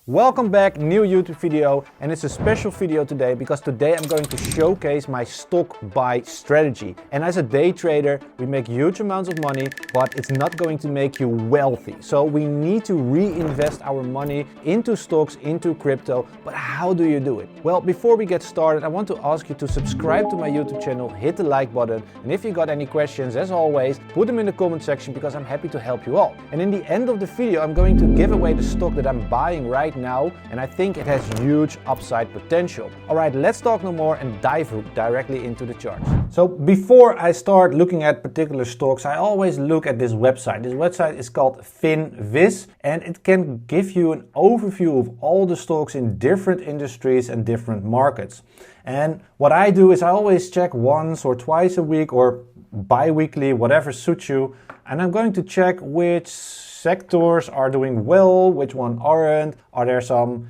Welcome back, new YouTube video, and it's a special video today because today I'm going to showcase my stock buy strategy. And as a day trader, we make huge amounts of money, but it's not going to make you wealthy. So we need to reinvest our money into stocks, into crypto, but how do you do it? Well, before we get started, I want to ask you to subscribe to my YouTube channel, hit the like button, and if you got any questions, as always, put them in the comment section because I'm happy to help you all. And in the end of the video, I'm going to give away the stock that I'm buying right now, and I think it has huge upside potential. Alright, let's talk no more and dive directly into the charts. So before I start looking at particular stocks, I always look at this website. This website is called FinViz, and it can give you an overview of all the stocks in different industries and different markets. And what I do is I always check once or twice a week or bi-weekly, whatever suits you, and I'm going to check which sectors are doing well, which one aren't. Are there some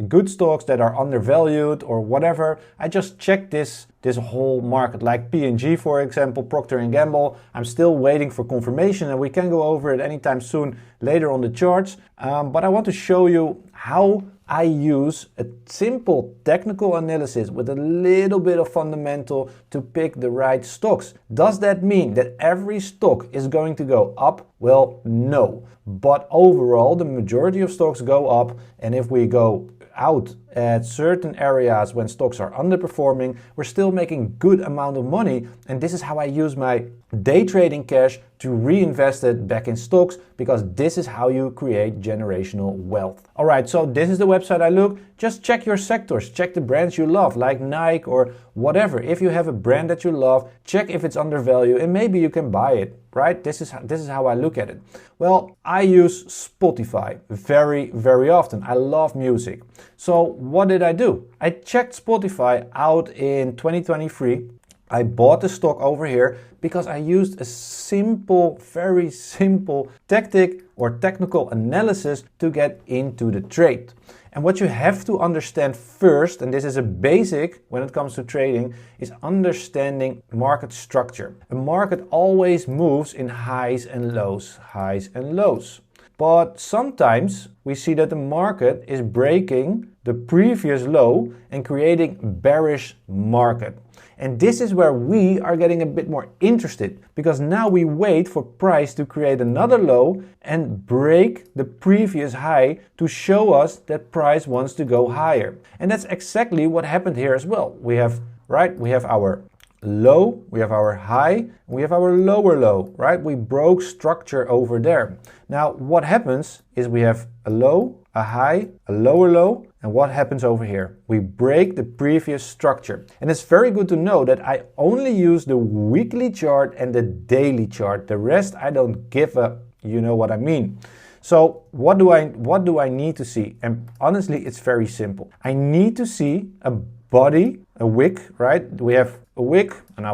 good stocks that are undervalued or whatever? I just check this whole market, like P&G, for example, Procter & Gamble. I'm still waiting for confirmation, and we can go over it anytime soon later on the charts. But I want to show you how I use a simple technical analysis with a little bit of fundamental to pick the right stocks. Does that mean that every stock is going to go up? Well, no. But overall, the majority of stocks go up, and if we go out at certain areas when stocks are underperforming, we're still making good amount of money. And this is how I use my day trading cash to reinvest it back in stocks, because this is how you create generational wealth. All right, so this is the website I look. Just check your sectors, check the brands you love, like Nike or whatever. If you have a brand that you love, check if it's undervalued and maybe you can buy it, right? This is how I look at it. Well, I use Spotify very often. I love music. So what did I do? I checked Spotify out in 2023. I bought the stock over here because I used a simple, very simple tactic or technical analysis to get into the trade. And what you have to understand first, and this is a basic when it comes to trading, is understanding market structure. A market always moves in highs and lows, highs and lows. But sometimes we see that the market is breaking the previous low and creating bearish market. And this is where we are getting a bit more interested, because now we wait for price to create another low and break the previous high to show us that price wants to go higher. And that's exactly what happened here as well. We have our low, we have our high, we have our lower low, right? We broke structure over there. Now what happens is we have a low, a high, a lower low, and what happens over here? We break the previous structure. And it's very good to know that I only use the weekly chart and the daily chart. The rest I don't give a, you know what I mean. So what do I need to see? And honestly, it's very simple. I need to see a body, a wick, right? We have a wick, and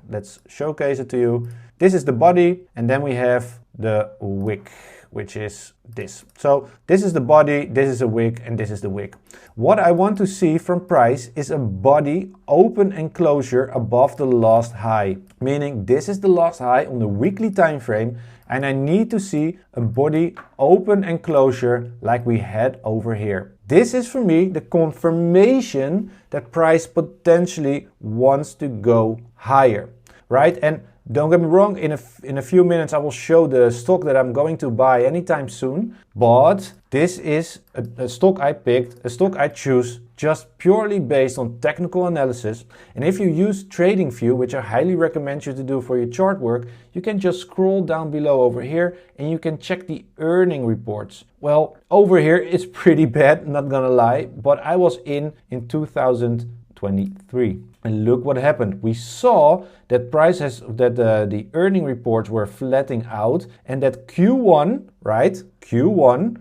let's showcase it to you. This is the body, and then we have the wick, which is this. So this is the body, this is a wick, and this is the wick. What I want to see from price is a body open and closure above the last high, meaning this is the last high on the weekly time frame, and I need to see a body open and closure like we had over here. This is for me the confirmation that price potentially wants to go higher, right? And don't get me wrong, in a few minutes I will show the stock that I'm going to buy anytime soon, but this is a stock I picked, a stock I choose just purely based on technical analysis. And if you use TradingView, which I highly recommend you to do for your chart work, you can just scroll down below over here and you can check the earning reports. Well, over here it's pretty bad, not gonna lie, but I was in 2023. And look what happened. We saw that the earning reports were flattening out, and that Q1, right? Q1,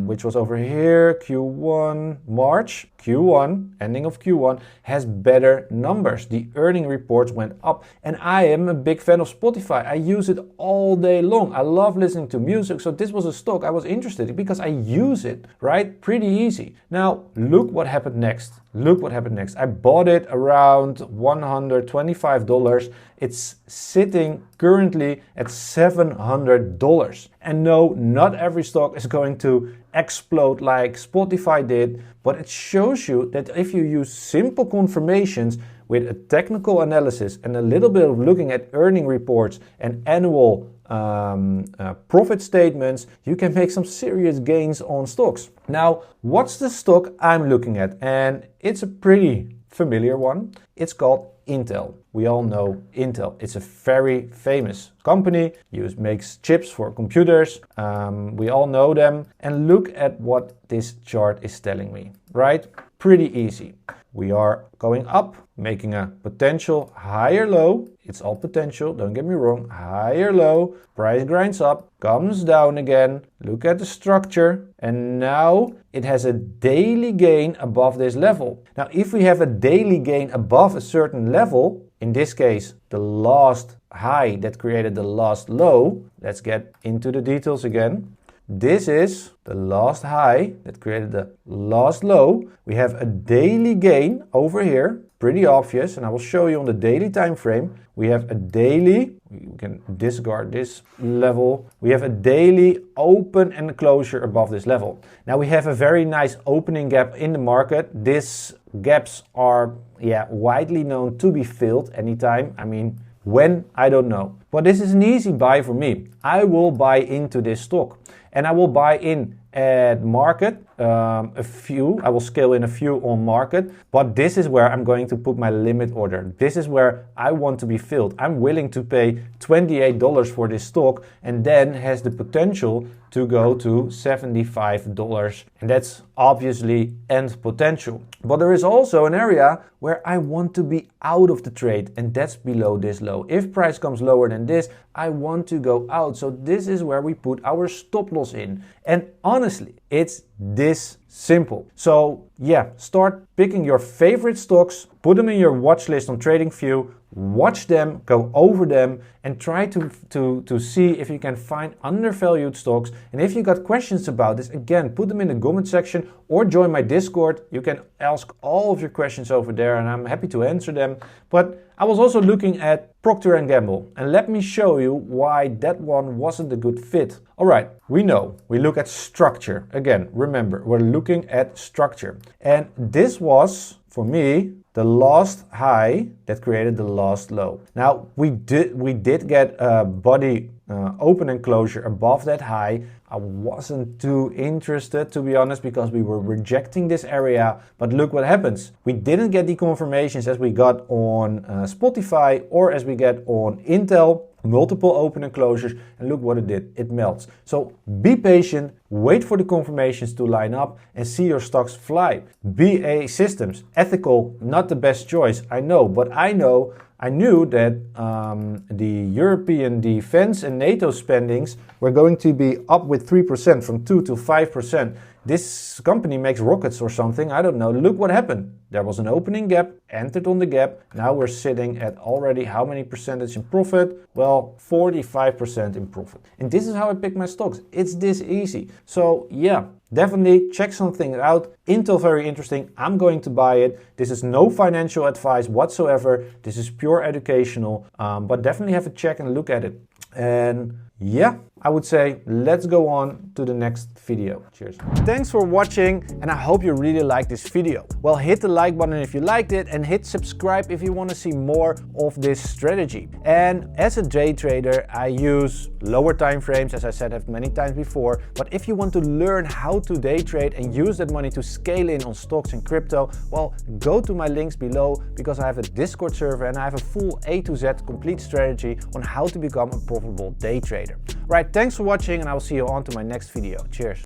which was over here, Q1, March, Q1, ending of Q1, has better numbers. The earning reports went up, and I am a big fan of Spotify. I use it all day long. I love listening to music, so this was a stock I was interested in because I use it, right? Pretty easy. Now, look what happened next. Look what happened next. I bought it around $125. It's sitting currently at $700. And no, not every stock is going to explode like Spotify did, but it shows you that if you use simple confirmations with a technical analysis and a little bit of looking at earning reports and annual profit statements, you can make some serious gains on stocks. Now, what's the stock I'm looking at? And it's a pretty familiar one. It's called Intel. We all know Intel. It's a very famous company. Makes chips for computers. We all know them. And look at what this chart is telling me, right? Pretty easy. We are going up, making a potential higher low. It's all potential, don't get me wrong. Higher low, price grinds up, comes down again. Look at the structure. And now it has a daily gain above this level. Now, if we have a daily gain above a certain level, in this case, the last high that created the last low, let's get into the details again. This is the last high that created the last low. We have a daily gain over here, pretty obvious, and I will show you on the daily time frame. We have a daily, we can discard this level. We have a daily open and closure above this level. Now we have a very nice opening gap in the market. These gaps are widely known to be filled anytime. I mean, when, I don't know. But this is an easy buy for me. I will buy into this stock. And I will buy in at market, a few. I will scale in a few on market. But this is where I'm going to put my limit order. This is where I want to be filled. I'm willing to pay $28 for this stock and then has the potential to go to $75. And that's obviously end potential. But there is also an area where I want to be out of the trade, and that's below this low. If price comes lower than this, I want to go out. So this is where we put our stop loss in. And honestly, it's this simple. So yeah, start picking your favorite stocks, put them in your watch list on TradingView, watch them, go over them, and try to see if you can find undervalued stocks. And if you got questions about this, again, put them in the comment section or join my Discord. You can ask all of your questions over there and I'm happy to answer them. But I was also looking at Procter & Gamble, and let me show you why that one wasn't a good fit. All right, we know, we look at structure. Again, remember, we're looking at structure. And this was, for me, the last high that created the last low. Now, we did get a body open and closure above that high. I wasn't too interested, to be honest, because we were rejecting this area. But look what happens. We didn't get the confirmations as we got on Spotify or as we get on Intel. Multiple open and closures, and look what it did. It melts. So be patient, wait for the confirmations to line up and see your stocks fly. BA Systems, ethical, not the best choice, I know, but I knew that the European defense and NATO spendings were going to be up with 3%, from 2 to 5%. This company makes rockets or something, I don't know. Look what happened. There was an opening gap, entered on the gap. Now we're sitting at already how many percentage in profit? Well, 45% in profit. And this is how I pick my stocks. It's this easy. So yeah, definitely check something out. Intel, very interesting. I'm going to buy it. This is no financial advice whatsoever. This is pure educational, but definitely have a check and look at it. And yeah, I would say let's go on to the next video. Cheers. Thanks for watching, and I hope you really liked this video. Well, hit the like button if you liked it and hit subscribe if you want to see more of this strategy. And as a day trader, I use lower time frames, as I said many times before. But if you want to learn how to day trade and use that money to scale in on stocks and crypto, well, go to my links below, because I have a Discord server and I have a full A to Z complete strategy on how to become a profitable day trader. Right, thanks for watching, and I will see you on to my next video. Cheers.